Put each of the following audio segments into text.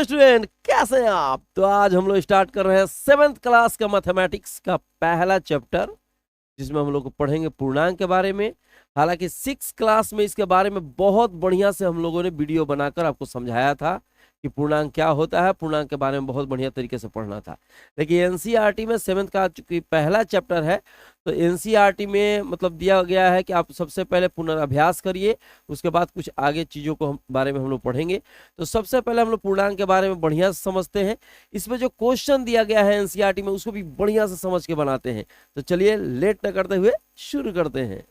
Hello student, कैसे हैं आप। तो आज हम लोग स्टार्ट कर रहे हैं 7th क्लास का मैथमेटिक्स का पहला चैप्टर, जिसमें हम लोग को पढ़ेंगे पूर्णांक के बारे में। हालांकि 6th क्लास में इसके बारे में बहुत बढ़िया से हम लोगों ने वीडियो बनाकर आपको समझाया था कि पूर्णांक क्या होता है। पूर्णांक के बारे में बहुत बढ़िया तरीके से पढ़ना था। लेकिन एनसीईआरटी में 7th का चूंकि पहला चैप्टर है, तो एनसीईआरटी में मतलब दिया गया है कि आप सबसे पहले पुनर्अभ्यास करिए, उसके बाद कुछ आगे चीज़ों को बारे में हम लोग पढ़ेंगे। तो सबसे पहले हम लोग पूर्णांक के बारे में बढ़िया से समझते हैं। इसमें जो क्वेश्चन दिया गया है एनसीईआरटी में, उसको भी बढ़िया से समझ के बनाते हैं। तो चलिए लेट न करते हुए शुरू करते हैं।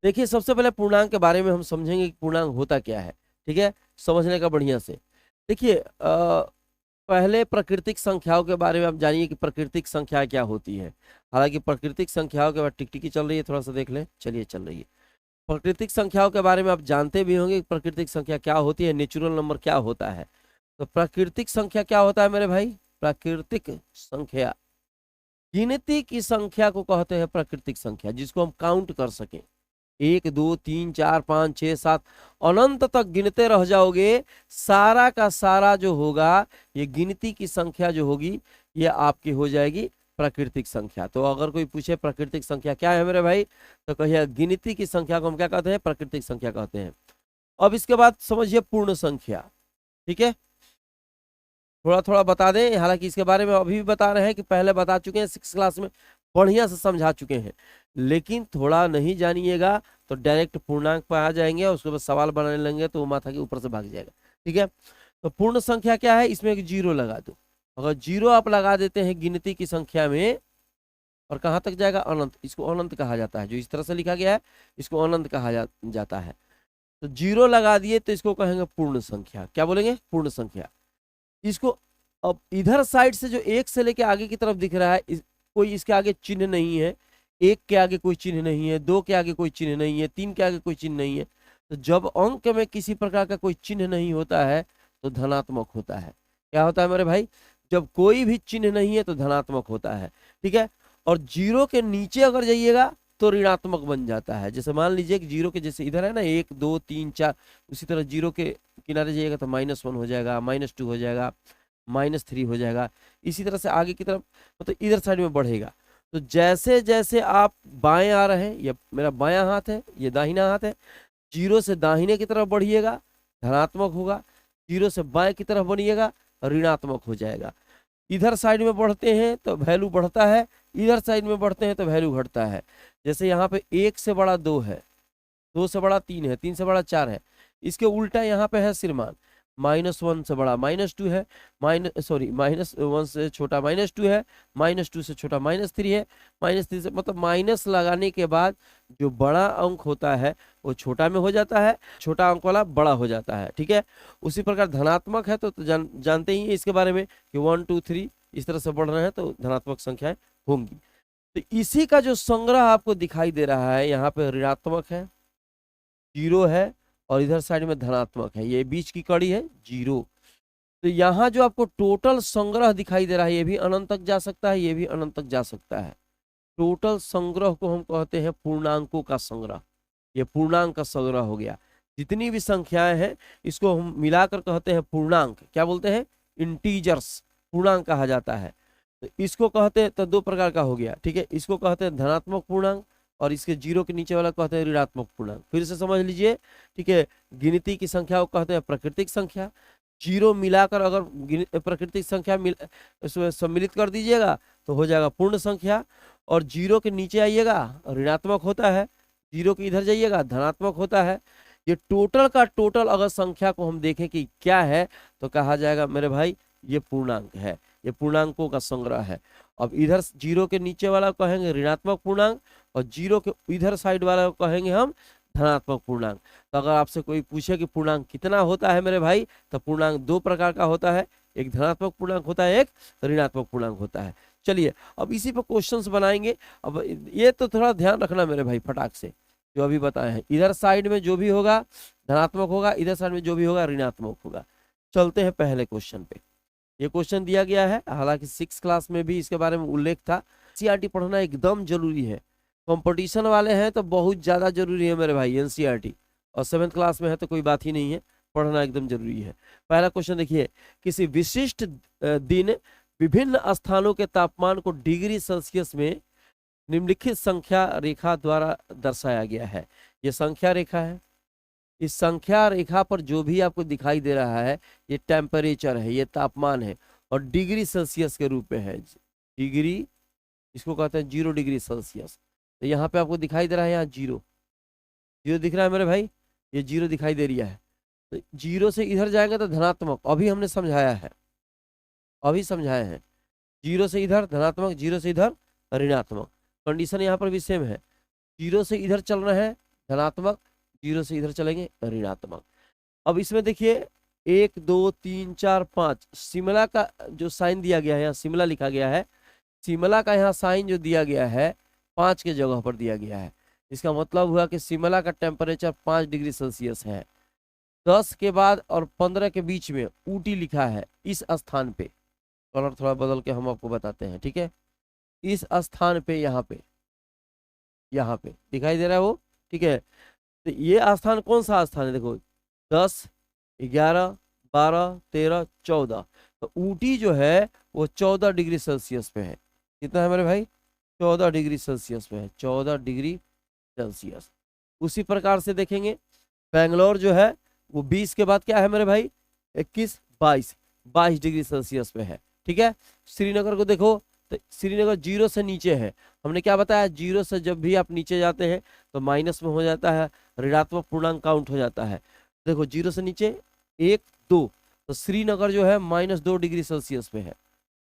देखिए, सबसे पहले पूर्णांक के बारे में हम समझेंगे कि पूर्णांक होता क्या है। ठीक है, समझने का बढ़िया से। देखिए, पहले प्राकृतिक संख्याओं के बारे में आप जानिए कि प्राकृतिक संख्या क्या होती है। हालांकि प्राकृतिक संख्याओं के बाद टिकटिकी चल रही है, थोड़ा सा देख लें। चलिए, चल रही है। प्राकृतिक संख्याओं के बारे में आप जानते भी होंगे कि प्राकृतिक संख्या क्या होती है, नेचुरल नंबर क्या होता है। तो प्राकृतिक संख्या क्या होता है मेरे भाई? प्राकृतिक संख्या गिनती की संख्या को कहते हैं प्राकृतिक संख्या, जिसको हम काउंट कर सकें। 1 2 3 4 5 6 7 अनंत तक गिनते रह जाओगे, सारा का सारा जो होगा, ये गिनती की संख्या जो होगी, ये आपकी हो जाएगी प्राकृतिक संख्या। तो अगर कोई पूछे प्राकृतिक संख्या क्या है मेरे भाई, तो कहिए गिनती की संख्या को हम क्या कहते हैं? प्राकृतिक संख्या कहते हैं। अब इसके बाद समझिए पूर्ण संख्या। ठीक है, थोड़ा थोड़ा बता दें, हालांकि इसके बारे में अभी भी बता रहे हैं कि पहले बता चुके हैं 6th क्लास में, बढ़िया से समझा चुके हैं। लेकिन थोड़ा नहीं जानिएगा तो डायरेक्ट पूर्णांक पर आ जाएंगे और उसके बाद सवाल बनाने लगेंगे तो वो माथा के ऊपर से भाग जाएगा। ठीक है, तो पूर्ण संख्या क्या है? इसमें एक जीरो लगा दो। अगर जीरो आप लगा देते हैं गिनती की संख्या में, और कहाँ तक जाएगा? अनंत। इसको अनंत कहा जाता है। जो इस तरह से लिखा गया है, इसको अनंत कहा जाता है। तो जीरो लगा दिए तो इसको कहेंगे पूर्ण संख्या। क्या बोलेंगे? पूर्ण संख्या। इसको अब इधर साइड से जो 1 से लेके आगे की तरफ दिख रहा है, कोई इसके आगे चिन्ह नहीं है। 1 के आगे कोई चिन्ह नहीं है, 2 के आगे कोई चिन्ह नहीं है, 3 के आगे कोई चिन्ह नहीं है। तो जब अंक में किसी प्रकार का कोई चिन्ह नहीं होता है तो धनात्मक होता है। क्या होता है मेरे भाई? जब कोई भी चिन्ह नहीं है तो धनात्मक होता है। ठीक है, और जीरो के नीचे अगर जाइएगा तो ऋणात्मक बन जाता है। जैसे मान लीजिए कि जीरो के जैसे इधर है ना 1 2 3 4, उसी तरह जीरो के किनारे जाइएगा तो -1 हो जाएगा, -2 हो जाएगा, -3 हो जाएगा। इसी तरह से आगे की तरफ मतलब इधर साइड में बढ़ेगा। तो जैसे जैसे आप बाएं आ रहे हैं, ये मेरा बायां हाथ है, ये दाहिना हाथ है, जीरो से दाहिने की तरफ बढ़िएगा, धनात्मक होगा। जीरो से बाएं की तरफ बढ़िएगा, ऋणात्मक हो जाएगा। इधर साइड में बढ़ते हैं तो वैल्यू बढ़ता है, इधर साइड में बढ़ते हैं तो वैल्यू घटता है। जैसे यहाँ पे 1 से बड़ा 2 है, 2 से बड़ा 3 है, 3 से बड़ा 4 है। इसके उल्टा यहाँ पे है श्रीमान, -1 से बड़ा -2 है, -1 से छोटा -2 है, -2 से छोटा -3 है, -3 से मतलब माइनस लगाने के बाद जो बड़ा अंक होता है वो छोटा में हो जाता है, छोटा अंक वाला बड़ा हो जाता है। ठीक है, उसी प्रकार धनात्मक है तो जानते ही हैं इसके बारे में कि 1 2 3 इस तरह से बढ़ रहे हैं तो धनात्मक संख्याएं होंगी। तो इसी का जो संग्रह आपको दिखाई दे रहा है, यहाँ पे ऋणात्मक है, जीरो है, और इधर साइड में धनात्मक है, ये बीच की कड़ी है जीरो। तो यहाँ जो आपको टोटल संग्रह दिखाई दे रहा है, ये भी अनंत तक जा सकता है, ये भी अनंत तक जा सकता है। टोटल संग्रह को हम कहते हैं पूर्णांकों का संग्रह। ये पूर्णांक का संग्रह हो गया। जितनी भी संख्याएं हैं इसको हम मिलाकर कहते हैं पूर्णांक। क्या बोलते हैं? इंटीजर्स पूर्णांक कहा जाता है। तो इसको कहते हैं, तो 2 प्रकार का हो गया। ठीक है, इसको कहते हैं धनात्मक पूर्णांक, और इसके जीरो के नीचे वाला कहते हैं ऋणात्मक पूर्णांक। फिर से समझ लीजिए। ठीक है, गिनती की संख्या को कहते हैं प्राकृतिक संख्या। जीरो मिलाकर अगर प्राकृतिक संख्या सम्मिलित कर दीजिएगा तो हो जाएगा पूर्ण संख्या। और जीरो के नीचे आइएगा ऋणात्मक होता है, जीरो के इधर जाइएगा धनात्मक होता है। ये टोटल का टोटल अगर संख्या को हम देखें कि क्या है, तो कहा जाएगा मेरे भाई ये पूर्णांक है, ये पूर्णांकों का संग्रह है। अब इधर जीरो के नीचे वाला कहेंगे ऋणात्मक पूर्णांक, और जीरो के इधर साइड वाला को कहेंगे हम धनात्मक पूर्णांक। तो अगर आपसे कोई पूछे कि पूर्णांक कितना होता है मेरे भाई, तो पूर्णांक 2 प्रकार का होता है, एक धनात्मक पूर्णांक होता है, एक ऋणात्मक पूर्णांक होता है। चलिए अब इसी पर क्वेश्चंस बनाएंगे। अब ये तो थोड़ा ध्यान रखना मेरे भाई फटाक से, जो अभी बताए हैं, इधर साइड में जो भी होगा धनात्मक होगा, इधर साइड में जो भी होगा ऋणात्मक होगा। चलते हैं पहले क्वेश्चन पे। ये क्वेश्चन दिया गया है, हालांकि 6th क्लास में भी इसके बारे में उल्लेख था। एनसीईआरटी पढ़ना एकदम जरूरी है। कंपटीशन वाले हैं तो बहुत ज्यादा जरूरी है मेरे भाई एनसीईआरटी। और 7th क्लास में है तो कोई बात ही नहीं है, पढ़ना एकदम जरूरी है। पहला क्वेश्चन देखिए, किसी विशिष्ट दिन विभिन्न स्थानों के तापमान को डिग्री सेल्सियस में निम्नलिखित संख्या रेखा द्वारा दर्शाया गया है। ये संख्या रेखा है, इस संख्या रेखा पर जो भी आपको दिखाई दे रहा है ये टेम्परेचर है, ये तापमान है, और डिग्री सेल्सियस के रूप में है। डिग्री, इसको कहते हैं 0 डिग्री सेल्सियस। तो यहाँ पे आपको दिखाई दे रहा है, यहाँ 0 0 दिख रहा है मेरे भाई, ये 0 दिखाई दे रहा है। तो 0 से इधर जाएंगे तो धनात्मक, अभी हमने समझाया है, अभी समझाए हैं। 0 से इधर धनात्मक, 0 से इधर ऋणात्मक। कंडीशन यहाँ पर भी सेम है, 0 से इधर चल रहे हैं धनात्मक, 0 से इधर चलेंगे ऋणात्मक। अब इसमें देखिए 1 2 3 4 5 शिमला का जो साइन दिया गया है, यहाँ शिमला लिखा गया है, शिमला का यहाँ साइन जो दिया गया है 5 के जगह पर दिया गया है। इसका मतलब हुआ कि शिमला का टेम्परेचर 5 डिग्री सेल्सियस है। 10 के बाद और 15 के बीच में ऊटी लिखा है इस स्थान पे, कलर थोड़ा बदल के हम आपको बताते हैं, ठीक है। इस स्थान पे, यहाँ पे दिखाई दे रहा है वो, ठीक है। तो ये स्थान कौन सा स्थान है, देखो 10 11 12 13 14, तो ऊटी जो है वो 14 डिग्री सेल्सियस पे है। कितना है मेरे भाई, 14 डिग्री सेल्सियस पे है, 14 डिग्री सेल्सियस। उसी प्रकार से देखेंगे बेंगलोर जो है वो 20 के बाद क्या है मेरे भाई, 21 22 डिग्री सेल्सियस पे है, ठीक है। श्रीनगर को देखो तो श्रीनगर 0 से नीचे है, हमने क्या बताया, 0 से जब भी आप नीचे जाते हैं तो माइनस में हो जाता है, ऋणात्मक पूर्णांक काउंट हो जाता है। देखो 0 से नीचे 1 2, तो श्रीनगर जो है -2 डिग्री सेल्सियस पे है,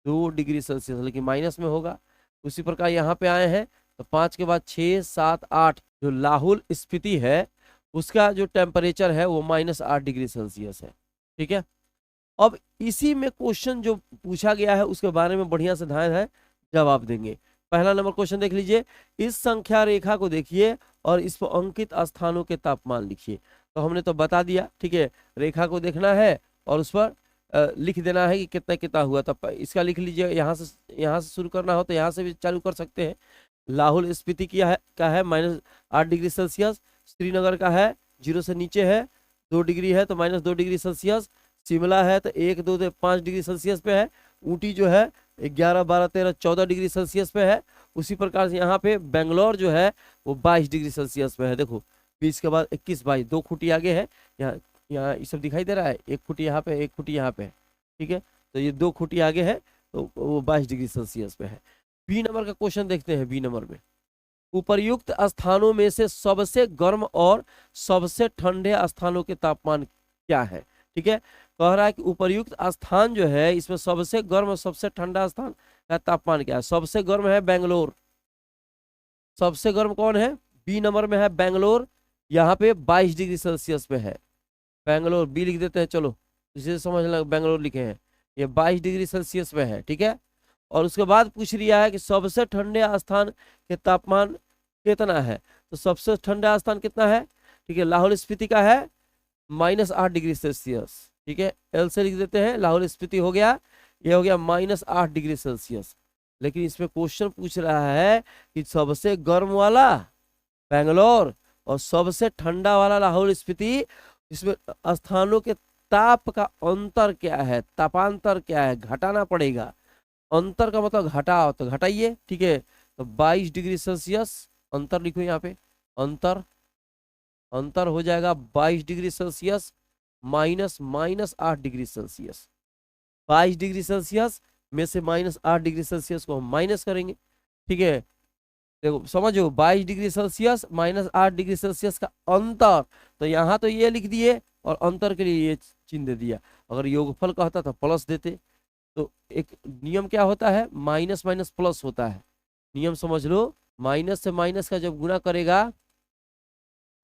2 डिग्री सेल्सियस, लेकिन माइनस में होगा। उसी प्रकार यहाँ पे आए हैं तो 5 के बाद 6 7 8, जो लाहौल स्पीति है उसका जो टेम्परेचर है वो -8 डिग्री सेल्सियस है, ठीक है। अब इसी में क्वेश्चन जो पूछा गया है उसके बारे में बढ़िया से ध्यान है, जवाब देंगे। पहला नंबर क्वेश्चन देख लीजिए, इस संख्या रेखा को देखिए और इस पर अंकित स्थानों के तापमान लिखिए। तो हमने तो बता दिया, ठीक है, रेखा को देखना है और उस पर लिख देना है कि कितना कितना हुआ। तो इसका लिख लीजिए, यहाँ से शुरू करना हो तो यहाँ से भी चालू कर सकते हैं। लाहौल स्पीति का है -8 डिग्री सेल्सियस, श्रीनगर का है 0 से नीचे है 2 डिग्री है तो -2 डिग्री सेल्सियस, शिमला है तो 1 2 से 5 डिग्री सेल्सियस पे है, ऊटी जो है 11 12 13 14 डिग्री सेल्सियस पे है। उसी प्रकार से यहाँ पे बेंगलोर जो है वो 22 डिग्री सेल्सियस पे है। देखो 20 के बाद 21 22, 2 खूटी आगे है, यहाँ ये सब दिखाई दे रहा है, 1 खूटी यहाँ पे 1 खूटी यहाँ पे है, ठीक है। तो ये 2 खूटी आगे है तो वो 22 डिग्री सेल्सियस पे है। बी नंबर का क्वेश्चन देखते हैं। बी नंबर में उपर्युक्त स्थानों में से सबसे गर्म और सबसे ठंडे स्थानों के तापमान क्या है, ठीक है। कह रहा है कि उपर्युक्त स्थान जो है इसमें सबसे गर्म और सबसे ठंडा स्थान का तापमान क्या है। सबसे गर्म है बेंगलोर, सबसे गर्म कौन है, बी नंबर में है बेंगलोर, यहाँ पे 22 डिग्री सेल्सियस पे है। बेंगलोर बी लिख देते हैं, चलो इसे समझ लग, बेंगलोर लिखे हैं, ये 22 डिग्री सेल्सियस पे है, ठीक है। और उसके बाद पूछ लिया है कि सबसे ठंडे स्थान के तापमान कितना है। तो सबसे ठंडा स्थान कितना है, ठीक है, लाहौल स्पीति का है -8 डिग्री सेल्सियस, ठीक है। एल से लिख देते हैं, लाहौल स्पीति हो गया, ये हो गया -8 डिग्री सेल्सियस। लेकिन इसमें क्वेश्चन पूछ रहा है कि सबसे गर्म वाला बेंगलोर और सबसे ठंडा वाला लाहौल स्पीति, इसमें स्थानों के ताप का अंतर क्या है, तापांतर क्या है, घटाना पड़ेगा। अंतर का मतलब घटाओ, तो घटाइए, ठीक है। तो 22 डिग्री सेल्सियस अंतर लिखो यहाँ पे, अंतर हो जाएगा 22 degree Celsius -8 degree Celsius. 22 degree Celsius में से -8 डिग्री सेल्सियस को हम माइनस करेंगे, ठीक है। देखो समझो, 22 डिग्री सेल्सियस -8 डिग्री सेल्सियस का अंतर, तो यहाँ तो ये लिख दिए और अंतर के लिए ये चिन्ह दे दिया। अगर योगफल कहता तो प्लस देते। तो एक नियम क्या होता है, माइनस माइनस प्लस होता है, नियम समझ लो। माइनस से माइनस का जब गुणा करेगा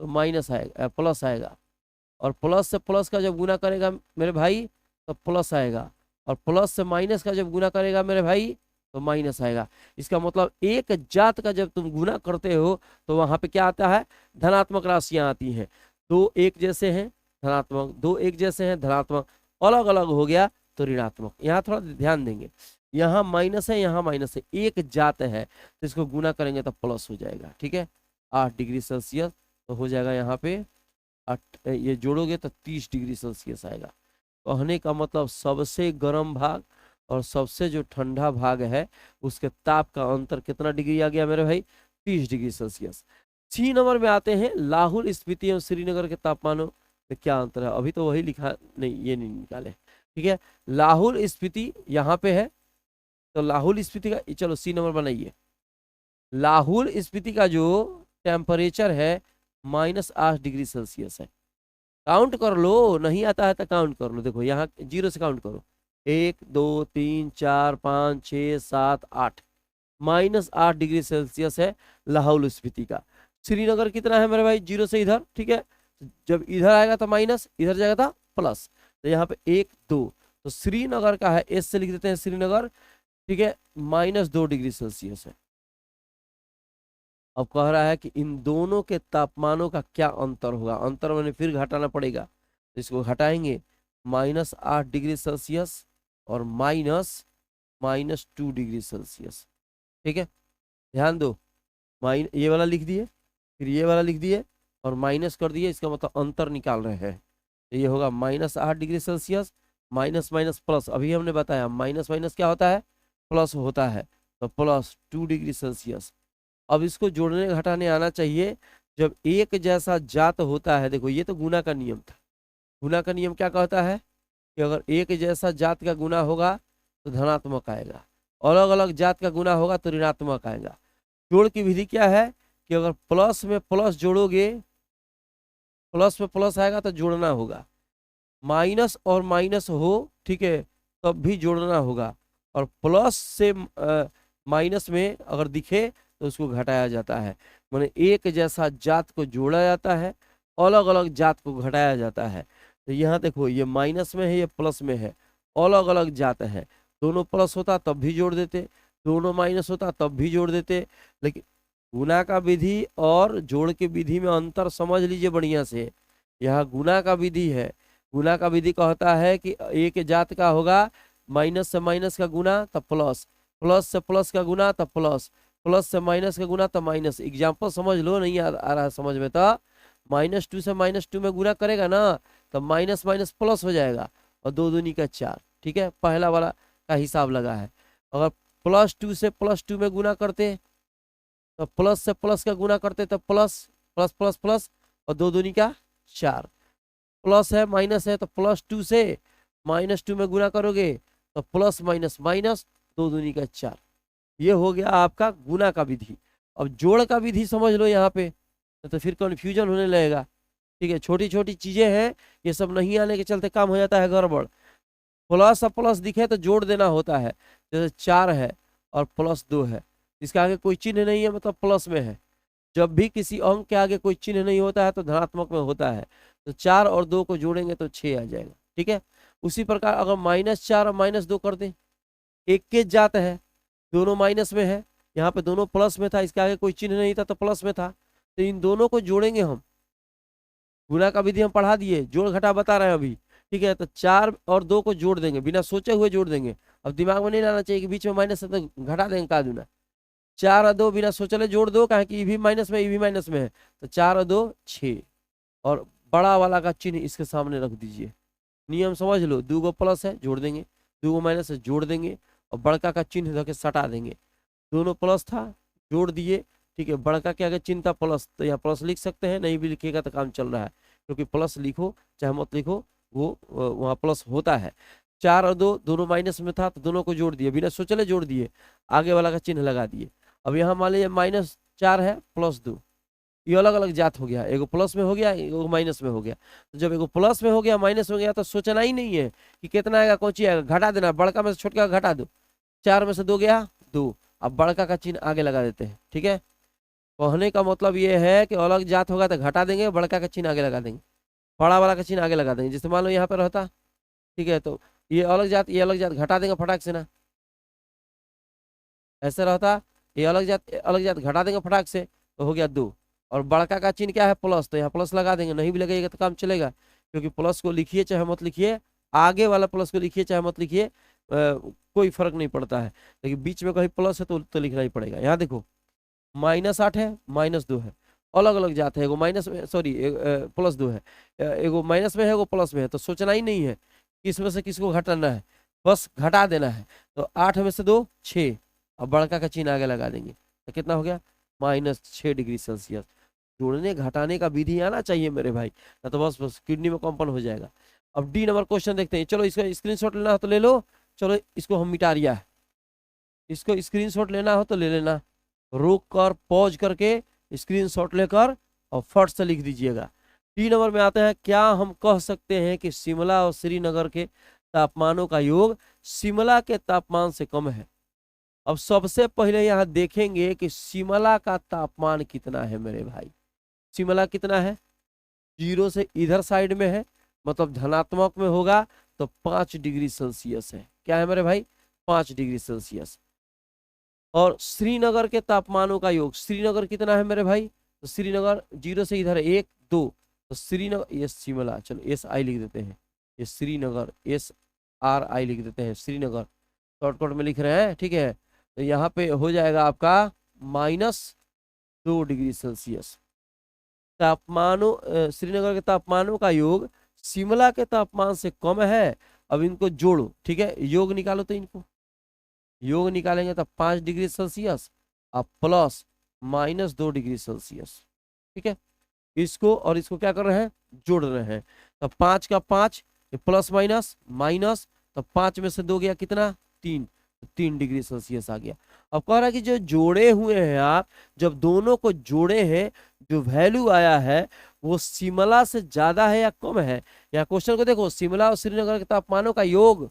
तो माइनस आएगा, प्लस आएगा, और प्लस से प्लस का जब गुणा करेगा मेरे भाई तो प्लस आएगा, और प्लस से माइनस का जब गुणा करेगा मेरे भाई तो माइनस आएगा। इसका मतलब एक जात का जब तुम गुणा करते हो तो वहां पे क्या आता है, धनात्मक राशियां आती हैं। 2 एक जैसे हैं धनात्मक, 2 एक जैसे हैं धनात्मक, अलग अलग हो गया तो ऋणात्मक। यहाँ थोड़ा ध्यान देंगे, यहाँ माइनस है यहाँ माइनस है, एक जात है तो इसको गुना करेंगे तो प्लस हो जाएगा, ठीक है। 8 डिग्री सेल्सियस तो हो जाएगा यहाँ पे ये जोड़ोगे तो 30 डिग्री सेल्सियस आएगा। कहने का मतलब सबसे गर्म भाग और सबसे जो ठंडा भाग है उसके ताप का अंतर कितना डिग्री आ गया मेरे भाई? 30 डिग्री सेल्सियस। 6 नंबर में आते हैं, लाहौल स्पीति एवं श्रीनगर के तापमानों में क्या अंतर है? अभी तो वही लिखा नहीं, ये नहीं निकाले, ठीक है। लाहौल स्पीति यहाँ पे है, तो लाहौल स्पीति का, चलो सी नंबर बनाइए। लाहौल स्पीति का जो टेम्परेचर है -8 डिग्री सेल्सियस है। काउंट कर लो, नहीं आता है तो काउंट कर लो। देखो यहाँ 0 से काउंट करो, 1 2 3 4 5 6 7 8, -8 डिग्री सेल्सियस है लाहौल स्पीति का। श्रीनगर कितना है मेरे भाई? 0 से इधर, ठीक है। जब इधर आएगा तो माइनस, इधर जाएगा तो प्लस, तो यहाँ पे 1 2, तो श्रीनगर का है, एस से लिख देते हैं श्रीनगर, ठीक है, -2 डिग्री सेल्सियस है। अब कह रहा है कि इन दोनों के तापमानों का क्या अंतर होगा? अंतर मैंने फिर घटाना पड़ेगा, तो इसको घटाएंगे, -8 डिग्री सेल्सियस और -2 डिग्री सेल्सियस, ठीक है। ध्यान दो, ये वाला लिख दिए, फिर ये वाला लिख दिए और माइनस कर दिए, इसका मतलब अंतर निकाल रहे हैं। तो ये होगा -8 degree Celsius minus minus plus, अभी हमने बताया माइनस माइनस क्या होता है? प्लस होता है, तो +2 डिग्री सेल्सियस। अब इसको जोड़ने घटाने आना चाहिए जब एक जैसा जात होता है। देखो ये तो गुना का नियम था, गुना का नियम क्या कहता है कि अगर एक जैसा जात का गुना होगा तो धनात्मक आएगा, अलग अलग जात का गुना होगा तो ऋणात्मक आएगा। जोड़ की विधि क्या है कि अगर प्लस में प्लस जोड़ोगे, प्लस में प्लस आएगा तो जोड़ना होगा, माइनस और माइनस हो, ठीक है, तब भी जोड़ना होगा, और प्लस से माइनस में अगर दिखे तो उसको घटाया जाता है। माने एक जैसा जात को जोड़ा जाता है, अलग अलग जात को घटाया जाता है। तो यहाँ देखो ये माइनस में है, ये प्लस में है, अलग अलग जात है। दोनों प्लस होता तब भी जोड़ देते, दोनों माइनस होता तब भी जोड़ देते। लेकिन गुना का विधि और जोड़ के विधि में अंतर समझ लीजिए बढ़िया से। यहाँ गुना का विधि है, गुना का विधि कहता है कि एक जात का होगा, माइनस से माइनस का गुना तब प्लस, प्लस से प्लस का गुना तब प्लस, प्लस से माइनस का गुना तो माइनस। एग्जाम्पल समझ लो, नहीं आ रहा है समझ में तो -2 से -2 में गुना करेगा ना तो माइनस माइनस प्लस हो जाएगा और 2 दूनी का 4, ठीक है। पहला वाला का हिसाब लगा है। अगर +2 से +2 में गुना करते तो प्लस से प्लस का गुना करते तो प्लस प्लस प्लस प्लस और 2 दूनी का 4, प्लस है माइनस है तो +2 से -2 में गुना करोगे तो प्लस माइनस माइनस, 2 दूनी का 4। ये हो गया आपका गुना का विधि। अब जोड़ का विधि समझ लो यहाँ पे, तो फिर कन्फ्यूजन होने लगेगा, ठीक है। छोटी छोटी चीजें हैं, ये सब नहीं आने के चलते काम हो जाता है गड़बड़। प्लस और प्लस दिखे तो जोड़ देना होता है, जैसे 4 है और +2 है, इसके आगे कोई चिन्ह नहीं है मतलब प्लस में है। जब भी किसी अंक के आगे कोई चिन्ह नहीं होता है तो धनात्मक में होता है, तो 4 और 2 को जोड़ेंगे तो 6 आ जाएगा, ठीक है। उसी प्रकार अगर -4 और -2 कर दें, एक के जात है, दोनों माइनस में है, यहाँ पे दोनों प्लस में था, इसके आगे कोई चिन्ह नहीं था तो प्लस में था, तो इन दोनों को जोड़ेंगे हम। गुना का विधि हम पढ़ा दिए, जोड़ घटा बता रहे हैं अभी, ठीक है। तो 4 और 2 को जोड़ देंगे, बिना सोचे हुए जोड़ देंगे। अब दिमाग में नहीं लाना चाहिए कि बीच में माइनस है तो घटा देंगे का दूना। 4 और 2 बिना सोचले जोड़ दो, कहे कि ये भी माइनस में, ये भी माइनस में है, तो 4 और 2 6, और बड़ा वाला का चिन्ह इसके सामने रख दीजिए। नियम समझ लो, 2 गो प्लस है जोड़ देंगे, 2 गो माइनस है जोड़ देंगे, और बड़का का चिन्ह रख के सटा देंगे। दोनों प्लस था जोड़ दिए, ठीक है। बड़का के आगे चिन्ह था प्लस, तो यहाँ प्लस लिख सकते हैं, नहीं भी लिखिएगा तो काम चल रहा है, क्योंकि प्लस लिखो चाहे मत लिखो वो वहाँ प्लस होता है। 4 और 2 दोनों माइनस में था तो दोनों को जोड़ दिए, बिना सोचले जोड़ दिए, आगे वाला का चिन्ह लगा दिए। अब यहाँ मान लीजिए -4 है +2, ये अलग अलग जात हो गया, एगो प्लस में हो गया, एगो माइनस में हो गया। तो जब एगो प्लस में हो गया, माइनस में हो गया, तो सोचना ही नहीं है कि कितना आएगा कौन ची आएगा, घटा देना, बड़का में से छोटका घटा दो। 4 में से 2 गया 2, अब बड़का का चिन्ह आगे लगा देते हैं, ठीक है। कहने का मतलब ये है कि अलग जात होगा तो घटा देंगे, बड़का का चिन्ह आगे लगा देंगे, बड़ा वाला का चिन्ह आगे लगा देंगे। जैसे मान लो यहाँ पे रहता, ठीक है, तो ये अलग जात ये अलग जात घटा देंगे फटाक से ना, ऐसे रहता, ये अलग जात घटा देंगे फटाक से, तो हो गया 2। और बड़का का चिन्ह क्या है प्लस, तो यहाँ प्लस लगा देंगे, नहीं भी लगेगा तो काम चलेगा, क्योंकि प्लस को लिखिए चाहे मत लिखिए, आगे वाला प्लस को लिखिए चाहे मत लिखिए, कोई फर्क नहीं पड़ता है। लेकिन बीच में कहीं प्लस है तो लिखना ही पड़ेगा। यहाँ देखो -8 है -2 है, अलग अलग जाते हैं, एगो माइनस में, सॉरी +2 है, एगो माइनस में है, एगो प्लस में है, तो सोचना ही नहीं है किस में से किसको घटाना है, बस घटा देना है। तो 8 में से 2 6, अब बड़का का चिन्ह आगे लगा देंगे तो कितना हो गया, -6 डिग्री सेल्सियस। जोड़ने घटाने का विधि आना चाहिए मेरे भाई, ना तो बस बस किडनी में कंपन हो जाएगा। अब डी नंबर क्वेश्चन देखते हैं, चलो इसका स्क्रीनशॉट लेना हो तो ले लो, चलो इसको हम मिटा रिया है, इसको स्क्रीनशॉट लेना हो तो ले लेना, रोक कर पॉज करके स्क्रीनशॉट लेकर और फट से लिख दीजिएगा। डी नंबर में आते हैं, क्या हम कह सकते हैं कि शिमला और श्रीनगर के तापमानों का योग शिमला के तापमान से कम है। अब सबसे पहले यहाँ देखेंगे कि शिमला का तापमान कितना है मेरे भाई। शिमला कितना है, 0 से इधर साइड में है, मतलब धनात्मक में होगा तो 5 डिग्री सेल्सियस है। क्या है मेरे भाई, 5 डिग्री सेल्सियस। और श्रीनगर के तापमानों का योग, श्रीनगर कितना है मेरे भाई, तो श्रीनगर 0 से इधर 1 2, तो श्रीनगर, ये शिमला, चलो SI लिख देते हैं, ये श्रीनगर SRI लिख देते हैं, श्रीनगर शॉर्टकट में लिख रहे हैं, ठीक है। तो यहाँ पे हो जाएगा आपका -2 डिग्री सेल्सियस। तापमानों श्रीनगर के तापमानों का योग शिमला के तापमान से कम है। अब इनको जोड़ो, ठीक है, योग निकालो, तो इनको योग निकालेंगे तो 5 डिग्री सेल्सियस और प्लस -2 डिग्री सेल्सियस, ठीक है। इसको और इसको क्या कर रहे हैं, जोड़ रहे हैं, तो 5 का 5 प्लस माइनस माइनस, तो 5 में से 2 गया कितना, 3, 3 डिग्री सेल्सियस आ गया। अब कह रहा है कि जो जोड़े हुए हैं आप, जब दोनों को जोड़े हैं, जो वैल्यू आया है वो शिमला से ज्यादा है या कम है। या क्वेश्चन को देखो, शिमला और श्रीनगर के तापमानों का योग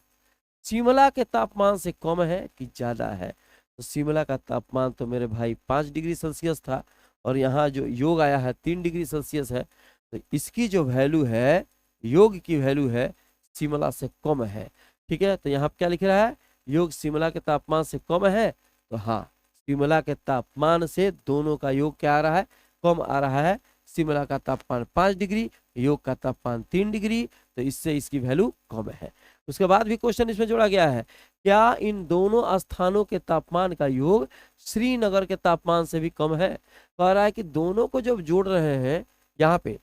शिमला के तापमान से कम है कि ज्यादा है। तो शिमला का तापमान तो मेरे भाई 5 डिग्री सेल्सियस था, और यहाँ जो योग आया है 3 डिग्री सेल्सियस है, तो इसकी जो वैल्यू है, योग की वैल्यू है, शिमला से कम है, ठीक है। तो यहाँ क्या लिख रहा है, योग शिमला के तापमान से कम है, तो हाँ, शिमला के तापमान से दोनों का योग क्या आ रहा है, कम आ रहा है। शिमला का तापमान 5 डिग्री, योग का तापमान 3 डिग्री, तो इससे इसकी वैल्यू कम है। उसके बाद भी क्वेश्चन इसमें जोड़ा गया है, क्या इन दोनों स्थानों के तापमान का योग श्रीनगर के तापमान से भी कम है। कह रहा है कि दोनों को जब जोड़ रहे हैं, यहाँ पे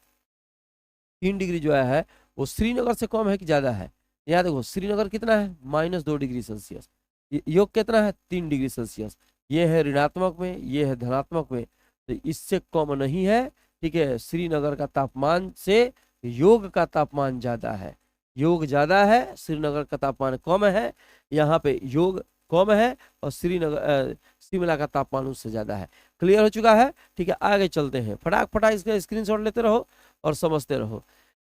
3 डिग्री जो है वो श्रीनगर से कम है कि ज्यादा है। यहाँ देखो, श्रीनगर कितना है, -2 डिग्री सेल्सियस, योग कितना है, 3 डिग्री सेल्सियस, ये है ऋणात्मक में, ये है धनात्मक में, तो इससे कम नहीं है, ठीक है। श्रीनगर का तापमान से योग का तापमान ज्यादा है, योग ज्यादा है, श्रीनगर का तापमान कम है। यहाँ पे योग कम है और श्रीनगर शिमला का तापमान उससे ज्यादा है। क्लियर हो चुका है, ठीक है। आगे चलते हैं, फटाक फटाक इसका स्क्रीनशॉट लेते रहो और समझते रहो।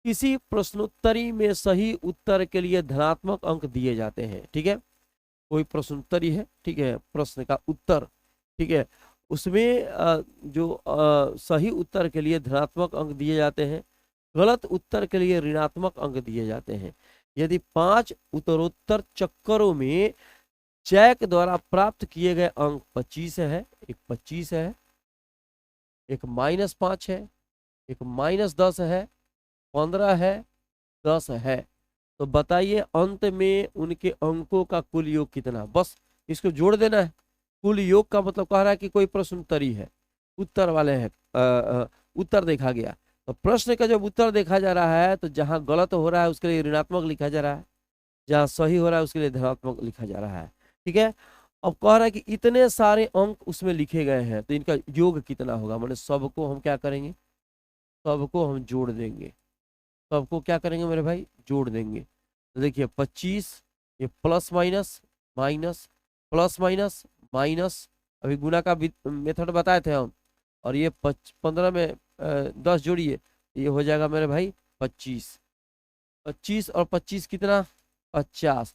किसी प्रश्नोत्तरी में सही उत्तर के लिए धनात्मक अंक दिए जाते हैं, ठीक है। कोई प्रश्नोत्तरी है, ठीक है, प्रश्न का उत्तर, ठीक है, उसमें जो सही उत्तर के लिए धनात्मक अंक दिए जाते हैं, गलत उत्तर के लिए ऋणात्मक अंक दिए जाते हैं। यदि 5 उत्तरोत्तर चक्करों में जैक द्वारा प्राप्त किए गए अंक 25 है, एक 25 है, एक -5 है, एक -10 है, 15 है, 10 है, तो बताइए अंत में उनके अंकों का कुल योग कितना। बस इसको जोड़ देना है। कुल योग का मतलब कह रहा है कि कोई प्रश्न उत्तरी है, उत्तर वाले हैं, उत्तर देखा गया, तो प्रश्न का जब उत्तर देखा जा रहा है तो जहां गलत हो रहा है उसके लिए ऋणात्मक लिखा जा रहा है, जहां सही हो रहा है उसके लिए धनात्मक लिखा जा रहा है, ठीक है। अब कह रहा है कि इतने सारे अंक उसमें लिखे गए हैं, तो इनका योग कितना होगा, मतलब सबको हम क्या करेंगे, सबको हम जोड़ देंगे, सबको क्या करेंगे मेरे भाई, जोड़ देंगे। तो देखिए 25, ये plus minus minus, plus minus minus, अभी गुना का मेथड बताए थे हम, और ये 15 में 10 जोड़िए, ये हो जाएगा मेरे भाई 25, 25 और 25 कितना, 50।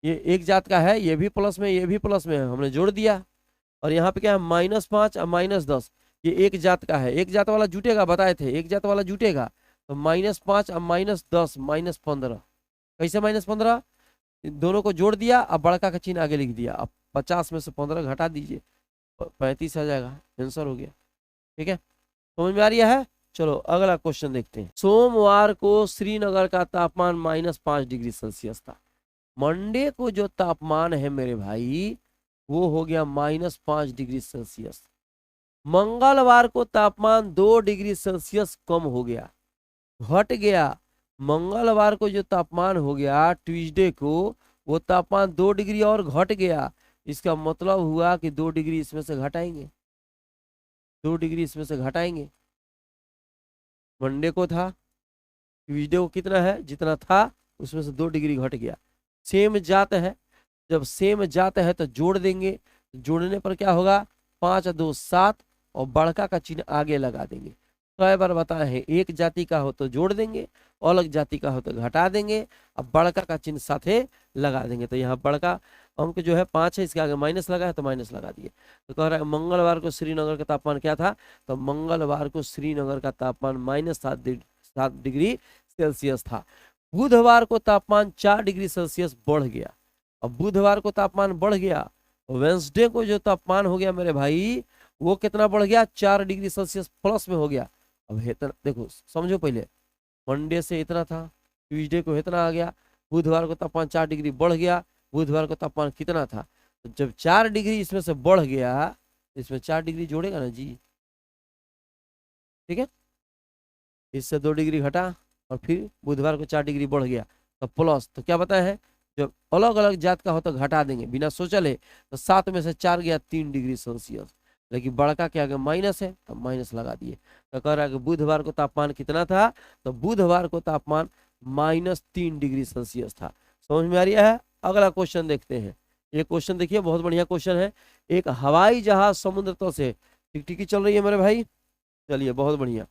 ये एक जात का है, ये भी प्लस में, ये भी प्लस में है, हमने जोड़ दिया। और यहाँ पे क्या है, -5 और -10, ये एक जात का है, एक जात वाला जुटेगा, बताए थे एक जात वाला जुटेगा, तो -5 और -10 -15, कैसे -15, दोनों को जोड़ दिया, अब बड़का का चिन्ह आगे लिख दिया, अब 50 में से 15 घटा दीजिए, 35 आ जाएगा, आंसर हो गया, ठीक है। समझ में आ रही है। चलो अगला क्वेश्चन देखते हैं। सोमवार को श्रीनगर का तापमान -5 डिग्री सेल्सियस था। मंडे को जो तापमान है मेरे भाई वो हो गया -5 डिग्री सेल्सियस। मंगलवार को तापमान 2 डिग्री सेल्सियस कम हो गया, घट गया। मंगलवार को जो तापमान हो गया ट्यूसडे को, वो तापमान 2 डिग्री और घट गया। इसका मतलब हुआ कि 2 डिग्री इसमें से घटाएंगे, 2 डिग्री इसमें से घटाएंगे। मंडे को था, ट्यूसडे को कितना है, जितना था उसमें से 2 डिग्री घट गया। सेम जात है, जब सेम जात है तो जोड़ देंगे, जोड़ने पर क्या होगा, 5 और 2 7, और बड़का का चिन्ह आगे लगा देंगे। कई बार बताए हैं, एक जाति का हो तो जोड़ देंगे, अलग जाति का हो तो घटा देंगे, अब बड़का का चिन्ह साथे लगा देंगे। तो यहाँ बड़का अंक जो है 5 है, इसके आगे माइनस लगा है तो माइनस लगा दिए। तो कह रहा है मंगलवार को श्रीनगर का तापमान क्या था, तो मंगलवार को श्रीनगर का तापमान -7 डिग्री सेल्सियस था। बुधवार को तापमान 4 डिग्री सेल्सियस बढ़ गया। अब बुधवार को तापमान बढ़ गया, वेंसडे को जो तापमान हो गया मेरे भाई, वो कितना बढ़ गया, 4 डिग्री सेल्सियस प्लस में हो गया। अब इतना देखो, समझो पहले, मंडे से इतना था, ट्यूसडे को इतना आ गया, बुधवार को तापमान 4 डिग्री बढ़ गया। बुधवार को तापमान कितना था, तो जब 4 डिग्री इसमें से बढ़ गया, इसमें 4 डिग्री जोड़ेगा ना जी, ठीक है। इससे 2 डिग्री घटा, और फिर बुधवार को 4 डिग्री बढ़ गया तो प्लस। तो क्या बताया है, जब अलग अलग जात का हो तो घटा देंगे, बिना सोचल है। तो 7 में से 4 गया 3 डिग्री सेल्सियस, लेकिन बड़का के आगे माइनस है तो माइनस लगा दिए। तो कह रहा है कि बुधवार को तापमान कितना था, तो बुधवार को तापमान -3 डिग्री सेल्सियस था। समझ में आ रही है। अगला क्वेश्चन देखते हैं। ये क्वेश्चन देखिए, बहुत बढ़िया क्वेश्चन है। एक हवाई जहाज समुद्र तल से, टिकटिकी चल रही है मेरे भाई, चलिए बहुत बढ़िया।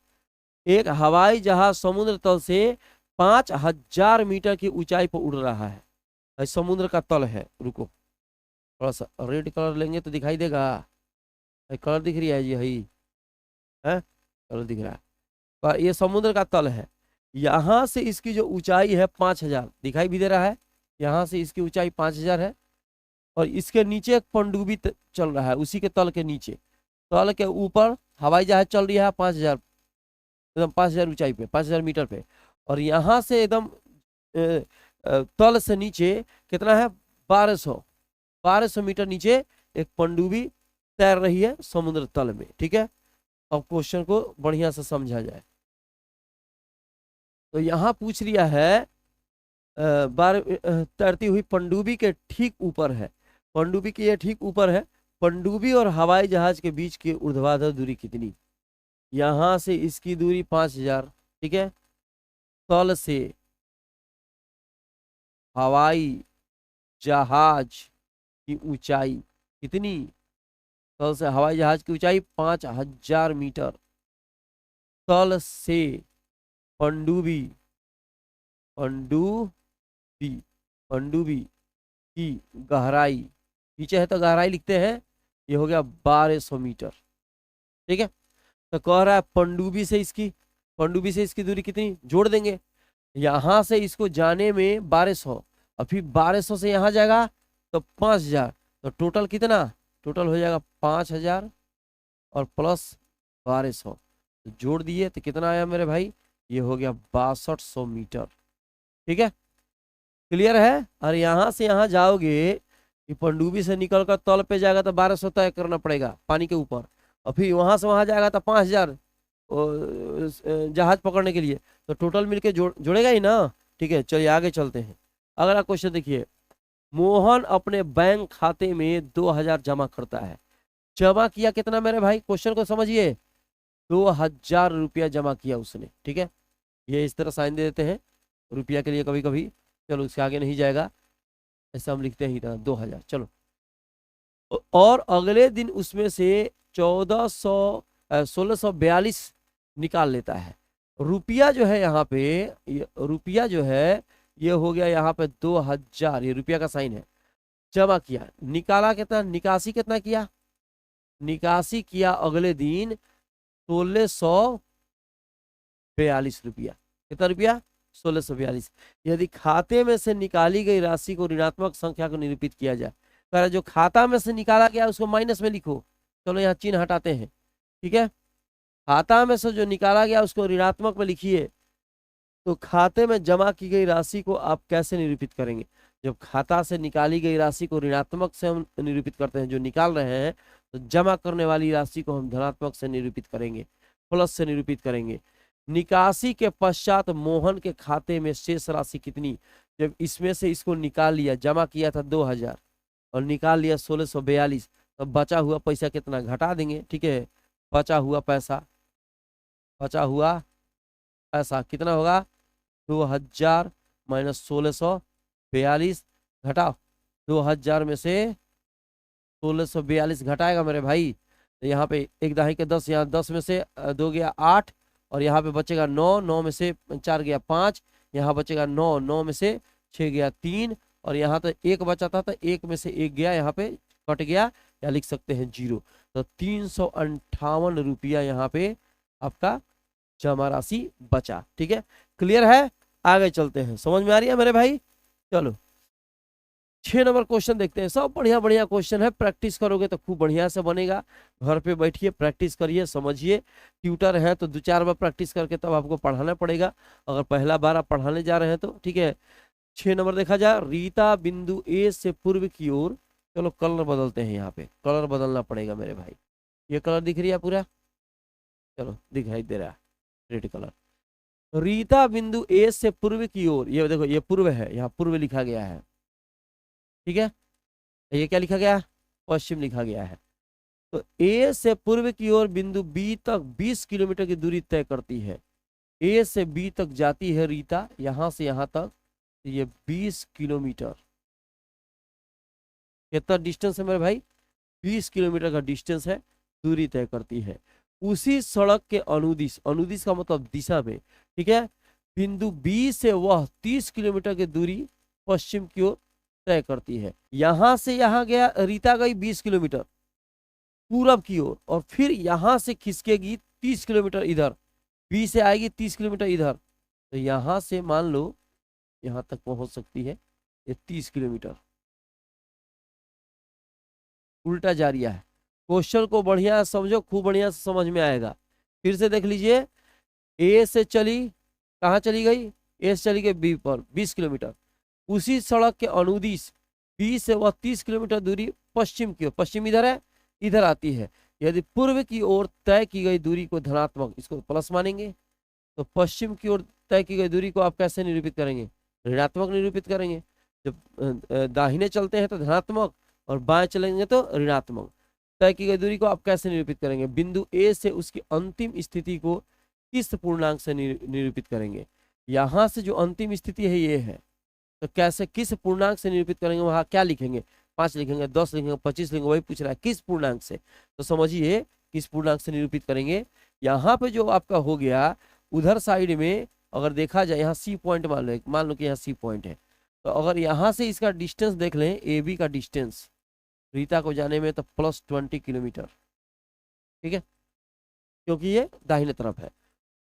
एक हवाई जहाज समुद्र तल से 5000 मीटर की ऊंचाई पर उड़ रहा है। समुद्र का तल है, रुको थोड़ा सा रेड कलर लेंगे तो दिखाई देगा। कलर दिख रही है जी, है कलर दिख रहा है। पर ये समुद्र का तल है, यहाँ से इसकी जो ऊंचाई है 5000 दिखाई भी दे रहा है। यहाँ से इसकी ऊंचाई 5000 है, और इसके नीचे एक पनडुब्बी चल रहा है, उसी के तल के नीचे। तल के ऊपर हवाई जहाज चल रही है 5000, एकदम 5000 ऊंचाई पे, 5000 मीटर पे। और यहाँ से एकदम तल से नीचे कितना है, 1200 मीटर नीचे एक पनडुब्बी तैर रही है समुद्र तल में, ठीक है। अब क्वेश्चन को बढ़िया से समझा जाए तो यहाँ पूछ लिया है, तैरती हुई पनडुब्बी के ठीक ऊपर है, पनडुब्बी के ये ठीक ऊपर है, पनडुब्बी और हवाई जहाज के बीच की ऊर्ध्वाधर दूरी कितनी। यहाँ से इसकी दूरी 5000, ठीक है। तल से हवाई जहाज की ऊंचाई कितनी, तल से हवाई जहाज की ऊंचाई 5000 मीटर। तल से पनडुब्बी पनडुब्बी पनडुब्बी की गहराई, नीचे है तो गहराई लिखते हैं, ये हो गया 1200 मीटर, ठीक है। तो कह रहा है पनडुब्बी से इसकी दूरी कितनी, जोड़ देंगे। यहाँ से इसको जाने में 1200, और फिर 1200 से यहाँ जाएगा तो 5000, तो टोटल कितना, टोटल हो जाएगा 5000 और प्लस 1200, तो जोड़ दिए तो कितना आया मेरे भाई, ये हो गया 6200 मीटर, ठीक है। क्लियर है। और यहाँ से यहाँ जाओगे कि पनडुब्बी से निकलकर तल पे जाएगा तो 1200 तय करना पड़ेगा पानी के ऊपर, और फिर वहां से वहां जाएगा तो 5000 जहाज पकड़ने के लिए, तो टोटल मिलके जोड़ेगा ही ना, ठीक है। चलिए आगे चलते हैं। अगला क्वेश्चन देखिए, मोहन अपने बैंक खाते में 2000 जमा करता है। जमा किया कितना मेरे भाई, क्वेश्चन को समझिए, 2000 रुपया जमा किया उसने, ठीक है। ये इस तरह साइन दे देते हैं रुपया के लिए कभी कभी, चलो उसके आगे नहीं जाएगा, ऐसा हम लिखते हैं 2000, चलो। और अगले दिन उसमें से 1642 निकाल लेता है। रुपया जो है यहाँ पे, रुपया जो है ये हो गया यहाँ पे 2000, ये रुपया का साइन है। जमा किया, निकाला कितना, निकासी कितना किया, निकासी किया अगले दिन 1642 रुपया। कितना रुपया, 1642। यदि खाते में से निकाली गई राशि को ऋणात्मक संख्या को निरूपित किया जाए, पर जो खाता में से निकाला गया उसको माइनस में लिखो, चलो यहाँ चिन्ह हटाते हैं, ठीक है। खाता में से जो निकाला गया उसको ऋणात्मक में लिखिए। तो खाते में जमा की गई राशि को आप कैसे निरूपित करेंगे, जब खाता से निकाली गई राशि को ऋणात्मक से हम निरूपित करते हैं, जो निकाल रहे हैं, तो जमा करने वाली राशि को हम धनात्मक से निरूपित करेंगे, प्लस से निरूपित करेंगे। निकासी के पश्चात मोहन के खाते में शेष राशि कितनी? जब इसमें से इसको निकाल लिया, जमा किया था 2000 और निकाल लिया 1642, तो बचा हुआ पैसा कितना घटा देंगे, ठीक है। बचा हुआ पैसा कितना होगा? 2000 माइनस 1642, घटाओ 2000 में से 1642 घटाएगा मेरे भाई, तो यहाँ पे एक दाही के 10, यहाँ 10 में से 2 गया 8, और यहाँ पे बचेगा 9, 9 में से 4 गया 5, यहाँ बचेगा 9, 9 में से 6 गया 3, और यहाँ तो 1 बचा था, तो 1 में से 1 गया, यहाँ पे कट गया, या लिख सकते हैं 0। तो 358 रुपया यहाँ पे आपका जमा राशि बचा, ठीक है। क्लियर है? आगे चलते हैं, समझ में आ रही है मेरे भाई? चलो 6 नंबर क्वेश्चन देखते हैं। सब बढ़िया बढ़िया क्वेश्चन है, प्रैक्टिस करोगे तो खूब बढ़िया से बनेगा। घर पे बैठिए, प्रैक्टिस करिए, समझिए। ट्यूटर है तो 2-4 बार प्रैक्टिस करके तब आपको पढ़ाना पड़ेगा, अगर पहला बार आप पढ़ाने जा रहे हैं तो, ठीक है। 6 नंबर देखा जाए, रीता बिंदु ए से पूर्व की ओर, चलो कलर बदलते हैं, यहाँ पे कलर बदलना पड़ेगा मेरे भाई। ये कलर दिख रही है पूरा, चलो दिखाई दे रहा है रेड कलर। रीता बिंदु ए से पूर्व की ओर, ये देखो ये पूर्व है, यहाँ पूर्व लिखा गया है, ठीक है। ये क्या लिखा गया? पश्चिम लिखा गया है। तो ए से पूर्व की ओर बिंदु बी तक 20 किलोमीटर की दूरी तय करती है। ए से बी तक जाती है रीता, यहां से यहां तक, ये 20 किलोमीटर। कितना डिस्टेंस है मेरे भाई? 20 किलोमीटर का डिस्टेंस है, दूरी तय करती है। उसी सड़क के अनुदिश, अनुदिश का मतलब दिशा में, ठीक है, बिंदु बी से वह 30 किलोमीटर की दूरी पश्चिम की ओर तय करती है। यहां से यहां गया, रीता गई 20 किलोमीटर पूरब की ओर, और फिर यहां से खिसकेगी 30 किलोमीटर इधर, बी से आएगी 30 किलोमीटर इधर, तो यहां से मान लो यहां तक पहुंच सकती है ये 30 किलोमीटर। उल्टा जा रहा है। क्वेश्चन को बढ़िया समझो, खूब बढ़िया से समझ में आएगा। फिर से देख लीजिए, ए से चली, कहाँ चली गई? ए से चली गई बी पर 20 किलोमीटर। उसी सड़क के अनुदिश बी से वह 30 किलोमीटर दूरी पश्चिम की ओर, पश्चिम इधर है, इधर आती है। यदि पूर्व की ओर तय की गई दूरी को धनात्मक, इसको प्लस मानेंगे, तो पश्चिम की ओर तय की गई दूरी को आप कैसे निरूपित करेंगे? ऋणात्मक निरूपित करेंगे। जब दाहिने चलते हैं तो धनात्मक, और बाएं चलेंगे तो ऋणात्मक। तय की गई दूरी को आप कैसे निरूपित करेंगे? बिंदु ए से उसकी अंतिम स्थिति को किस पूर्णांक से निरूपित करेंगे? यहां से जो अंतिम स्थिति है ये है, तो कैसे, किस पूर्णांक से निरूपित करेंगे? वहां क्या लिखेंगे? 5 लिखेंगे, 10 लिखेंगे, 25 लिखेंगे, वही पूछ रहा है किस पूर्णांक से। तो समझिए किस पूर्णांक से निरूपित करेंगे। यहाँ पे जो आपका हो गया, उधर साइड में अगर देखा जाए, यहाँ सी पॉइंट मान लो कि यहाँ सी पॉइंट है, तो अगर यहाँ से इसका डिस्टेंस देख लें, ए बी का डिस्टेंस रीता को जाने में, तो +20 किलोमीटर, ठीक है, क्योंकि ये दाहिने तरफ है।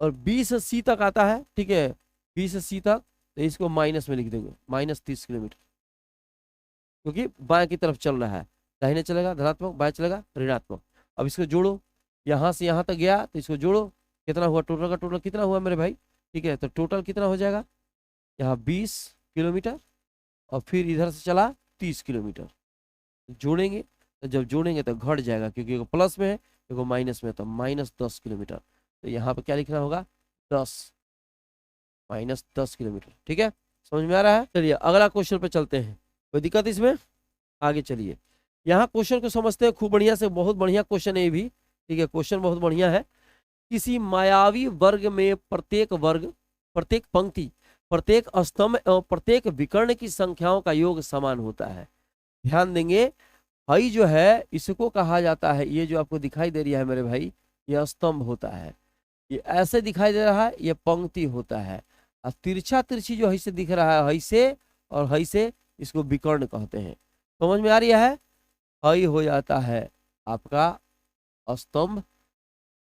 और बी से सी तक आता है, ठीक है, बी से सी तक, तो इसको माइनस में लिख देंगे, -30 किलोमीटर, क्योंकि बाएं की तरफ चल रहा है। दाहिने चलेगा धनात्मक, बाएं चलेगा ऋणात्मक। अब इसको जोड़ो, यहाँ से यहाँ तक गया तो इसको जोड़ो, कितना हुआ? टोटल का टोटल कितना हुआ मेरे भाई? ठीक है, तो टोटल कितना हो जाएगा? यहाँ 20 किलोमीटर, और फिर इधर से चला 30 किलोमीटर। जोड़ेंगे, तो जब जोड़ेंगे तो घट जाएगा, क्योंकि एगो प्लस में है एगो माइनस में है, तो -10 किलोमीटर। तो यहाँ पे क्या लिखना होगा? 10 -10 किलोमीटर, ठीक है, समझ में आ रहा है? चलिए अगला क्वेश्चन पे चलते हैं, कोई दिक्कत इसमें? आगे चलिए, यहाँ क्वेश्चन को समझते हैं खूब बढ़िया से। बहुत बढ़िया क्वेश्चन है ये भी, ठीक है, क्वेश्चन बहुत बढ़िया है। किसी मायावी वर्ग में प्रत्येक वर्ग, प्रत्येक पंक्ति, प्रत्येक स्तंभ एवं प्रत्येक विकर्ण की संख्याओं का योग समान होता है। ध्यान देंगे, हई जो है इसको कहा जाता है, ये जो आपको दिखाई दे रहा है मेरे भाई, यह स्तंभ होता है। ये ऐसे दिखाई दे रहा है, ये पंक्ति होता है। और तिरछा तिरछी जो हई से दिख रहा है, हई से और हई से, इसको विकर्ण कहते हैं। समझ में आ रही है? हई हो जाता है आपका स्तंभ,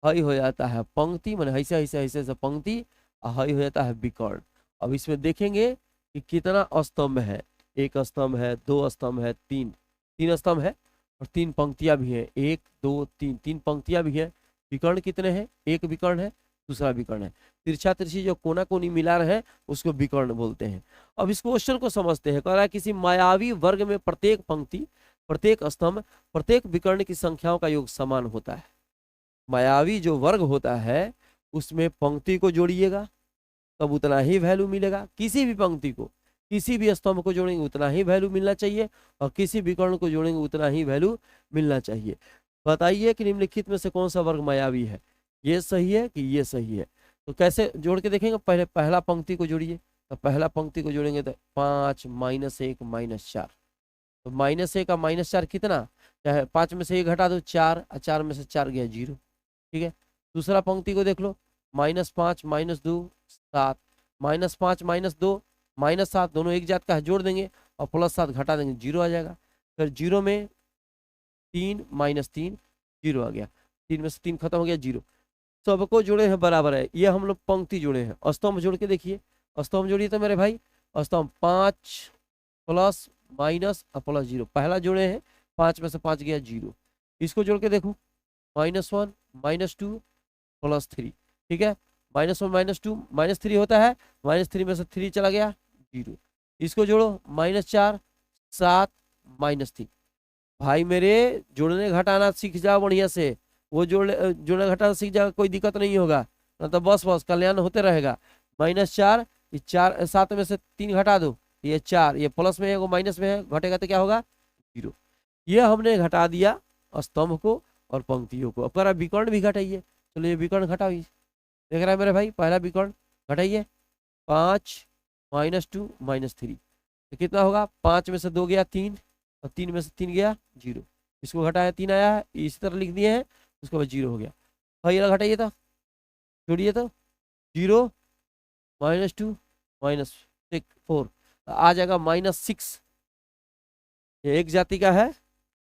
हई हो जाता है पंक्ति, माने ऐसे ऐसे ऐसे ऐसे पंक्ति, और हई हो जाता है विकर्ण। अब इसमें देखेंगे कि कितना स्तंभ है। एक स्तंभ है, 2 स्तंभ है, 3 स्तंभ है, और 3 पंक्तियां भी हैं। 1 2 3 पंक्तियां भी हैं। विकर्ण कितने हैं? एक विकर्ण है, दूसरा विकर्ण है। तिरछा तिरछी जो कोना कोनी मिला रहे उसको विकर्ण बोलते हैं। अब इस क्वेश्चन को समझते हैं। कह रहा है किसी मायावी वर्ग में प्रत्येक पंक्ति प्रत्येक स्तंभ प्रत्येक विकर्ण की संख्याओं का योग समान होता है। मायावी जो वर्ग होता है उसमें पंक्ति को जोड़िएगा तब उतना ही वैल्यू मिलेगा। किसी भी पंक्ति को किसी भी स्तंभ को जोड़ेंगे उतना ही वैल्यू मिलना चाहिए और किसी विकर्ण को जोड़ेंगे उतना ही वैल्यू मिलना चाहिए। बताइए कि निम्नलिखित में से कौन सा वर्ग मायावी है, ये सही है कि ये सही है। तो कैसे जोड़ के देखेंगे, पहले पहला पंक्ति को जोड़िए। तो पहला पंक्ति को जोड़ेंगे तो 5 -1 -4, तो -1 का -4 कितना, चाहे 5 में से 1 घटा दो 4, 4 में से 4 गया 0। ठीक है, दूसरा पंक्ति को देख लो, -5 -2 7, -5 -2 -7, दोनों एक जात का है, जोड़ देंगे और +7 घटा देंगे 0 आ जाएगा। फिर 0 में 3 -3 0 आ गया, 3 में से 3 खत्म हो गया 0। सबको जोड़े हैं बराबर है, ये हम लोग पंक्ति जोड़े हैं। स्तंभ जोड़ के देखिए, स्तंभ जोड़िए तो मेरे भाई, स्तंभ 5 प्लस माइनस और प्लस 0, पहला जोड़े हैं 5 में से 5 गया 0। इसको जोड़ के देखो, -1 -2 +3, ठीक है, -1 -2 -3 होता है, -3 में से 3 चला गया 0। इसको जोड़ो, -4 7 -3। भाई मेरे जोड़ने घटाना सीख जाओ बढ़िया से, वो जोड़ने घटाना सीख जाओ, कोई दिक्कत नहीं होगा, ना तो बस बस कल्याण होते रहेगा। -4, 4 7 में से 3 घटा दो, ये 4, ये प्लस में है वो माइनस में है, घटेगा तो क्या होगा 0। ये हमने घटा दिया स्तंभ को और पंक्तियों को। अब कह रहा विकर्ण भी घटाइए, चलो ये विकर्ण घटाइए, देख रहा है मेरे भाई, पहला विकर्ण घटाइए, 5 -2 -3, तो कितना होगा, 5 में से 2 गया 3 और 3 में से 3 गया 0। इसको घटाया 3 आया है, इसी तरह लिख दिए हैं, उसके बाद 0 हो गया। भाई ये घटाइए तो, जोड़िए तो, 0 -2 -4 आ जाएगा -6। ये एक जाति का है,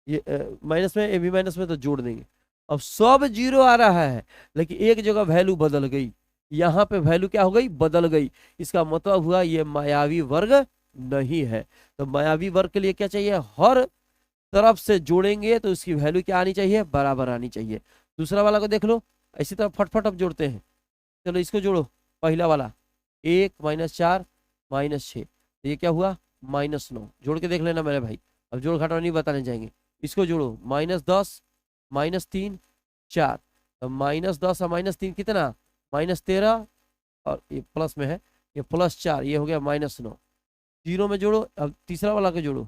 ये माइनस में, ए भी माइनस में, तो जोड़ देंगे। अब सब 0 आ रहा है लेकिन एक जगह वैल्यू बदल गई, यहाँ पे वैल्यू क्या हो गई, बदल गई। इसका मतलब हुआ ये मायावी वर्ग नहीं है। तो मायावी वर्ग के लिए क्या चाहिए, हर तरफ से जोड़ेंगे तो उसकी वैल्यू क्या आनी चाहिए, बराबर आनी चाहिए। दूसरा वाला को देख लो, इसी तरह फटफट अब जोड़ते हैं। चलो इसको जोड़ो, पहला वाला 1 -4 -6, तो ये क्या हुआ -9, जोड़ के देख लेना मेरे भाई, अब जोड़ घटाव नहीं बताने जाएंगे। इसको जोड़ो, -10 -3 4, तो -10 और -3 कितना, -13, और ये प्लस में है, ये +4, ये हो गया -9। 0 में जोड़ो, अब तीसरा वाला को जोड़ो,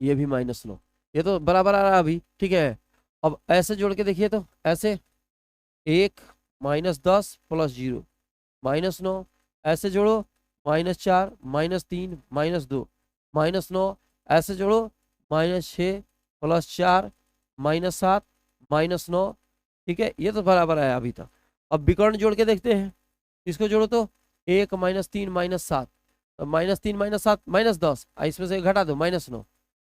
ये भी -9, ये तो बराबर आ रहा है अभी, ठीक है। अब ऐसे जोड़ के देखिए, तो ऐसे 1 -10 +0 -9, ऐसे जोड़ो, -4 -3 -2 -9, ऐसे जोड़ो, -6 +4 -7 -9, ठीक है, ये तो बराबर है अभी तक। अब विकर्ण जोड़ के देखते हैं, इसको जोड़ो तो 1 -3 -7, तो -3 -7 -10, इसमें से घटा दो -9,